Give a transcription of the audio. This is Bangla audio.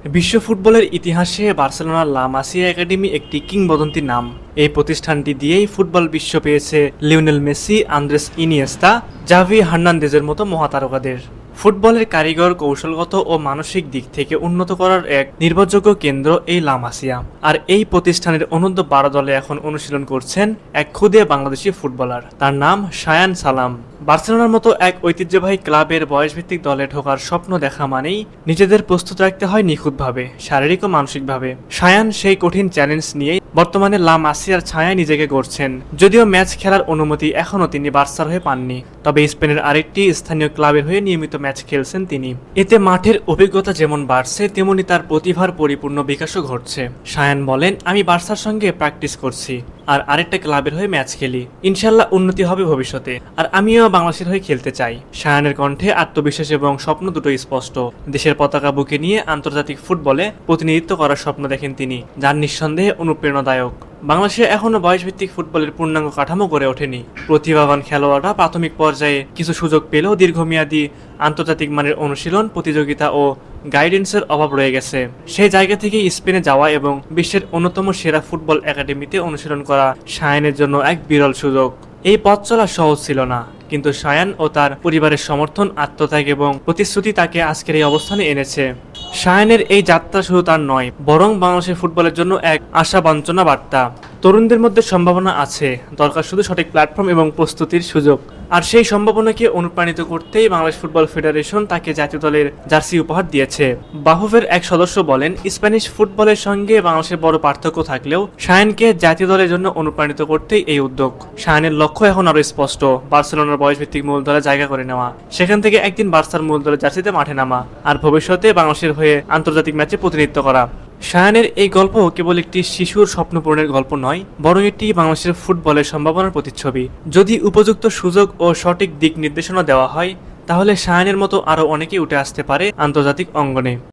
বিশ্ব ফুটবলের ইতিহাসে বার্সেলোনার লা মাসিয়া একাডেমি একটি কিংবদন্তি নাম। এই প্রতিষ্ঠানটি দিয়েই ফুটবল বিশ্ব পেয়েছে Lionel Messi, Andres Iniesta, Xavi হার্নান্দেজের মতো মহাতারকাদের। ফুটবলের কারিগর, কৌশলগত ও মানসিক দিক থেকে উন্নত করার এক নির্ভরযোগ্য কেন্দ্র এই লা মাসিয়া। আর এই প্রতিষ্ঠানের অনূর্ধ্ব 12 দলে এখন অনুশীলন করছেন এক ক্ষুদে বাংলাদেশি ফুটবলার, তার নাম শায়ান সালাম। বার্সেলোনার মতো এক ঐতিহ্যবাহী ক্লাবের বয়সভিত্তিক দলে ঢোকার স্বপ্ন দেখা মানেই নিজেদের প্রস্তুত রাখতে হয় নিখুঁতভাবে, শারীরিক ও মানসিকভাবে। শায়ান সেই কঠিন চ্যালেঞ্জ নিয়েই বর্তমানে লা মাসিয়ার ছায়ায় নিজেকে গড়ছেন। যদিও ম্যাচ খেলার অনুমতি এখনও তিনি বার্সার হয়ে পাননি, তবে স্পেনের আরেকটি স্থানীয় ক্লাবের হয়ে নিয়মিত ম্যাচ খেলছেন তিনি। এতে মাঠের অভিজ্ঞতা যেমন বাড়ছে, তেমনি তার প্রতিভার পরিপূর্ণ বিকাশও ঘটছে। শায়ান বলেন, আমি বার্সার সঙ্গে প্র্যাকটিস করছি আর আরেকটা ক্লাবের হয়ে ম্যাচ খেলি। ইনশাল্লাহ উন্নতি হবে ভবিষ্যতে, আর আমিও বাংলাদেশের হয়ে খেলতে চাই। শায়ানের কণ্ঠে আত্মবিশ্বাস এবং স্বপ্ন দুটোই স্পষ্ট। দেশের পতাকা বুকে নিয়ে আন্তর্জাতিক ফুটবলে প্রতিনিধিত্ব করার স্বপ্ন দেখেন তিনি, যার নিঃসন্দেহে অনুপ্রেরণাদায়ক। বাংলাদেশে এখনো বয়সভিত্তিক ফুটবলের পূর্ণাঙ্গ কাঠামো গড়ে ওঠেনি। প্রতিভাবান খেলোয়াড়রা প্রাথমিক পর্যায়ে কিছু সুযোগ পেলেও দীর্ঘমেয়াদী আন্তর্জাতিক মানের অনুশীলন, প্রতিযোগিতা ও গাইডেন্সের অভাব রয়ে গেছে। সেই জায়গা থেকে স্পেনে যাওয়া এবং বিশ্বের অন্যতম সেরা ফুটবল একাডেমিতে অনুশীলন করা শায়ানের জন্য এক বিরল সুযোগ। এই পথ চলা সহজ ছিল না, কিন্তু শায়ান ও তার পরিবারের সমর্থন, আত্মত্যাগ এবং প্রতিশ্রুতি তাকে আজকের এই অবস্থানে এনেছে। শায়ানের এই যাত্রা শুধু তার নয়, বরং বাংলাদেশের ফুটবলের জন্য এক আশাবাঞ্ছনা বার্তা। তরুণদের মধ্যে সম্ভাবনা আছে, দরকার শুধু সঠিক প্ল্যাটফর্ম এবং প্রস্তুতির সুযোগ। আর সেই সম্ভাবনাকে অনুপ্রাণিত করতেই বাংলাদেশ ফুটবল ফেডারেশন তাকে জাতীয় দলের জার্সি উপহার দিয়েছে। বাফুফের এক সদস্য বলেন, স্প্যানিশ ফুটবলের সঙ্গে বাংলাদেশের বড় পার্থক্য থাকলেও শায়ানকে জাতীয় দলের জন্য অনুপ্রাণিত করতেই এই উদ্যোগ। শায়ানের লক্ষ্য এখন আরো স্পষ্ট, বার্সেলোনার বয়সভিত্তিক মূল দলে জায়গা করে নেওয়া, সেখান থেকে একদিন বার্সার মূল দলের জার্সিতে মাঠে নামা, আর ভবিষ্যতে বাংলাদেশের হয়ে আন্তর্জাতিক ম্যাচে প্রতিনিধিত্ব করা। শায়ানের এই গল্প কেবল একটি শিশুর স্বপ্নপূরণের গল্প নয়, বরং এটি বাংলাদেশের ফুটবলের সম্ভাবনার প্রতিচ্ছবি। যদি উপযুক্ত সুযোগ ও সঠিক দিক নির্দেশনা দেওয়া হয়, তাহলে শায়ানের মতো আরও অনেকেই উঠে আসতে পারে আন্তর্জাতিক অঙ্গনে।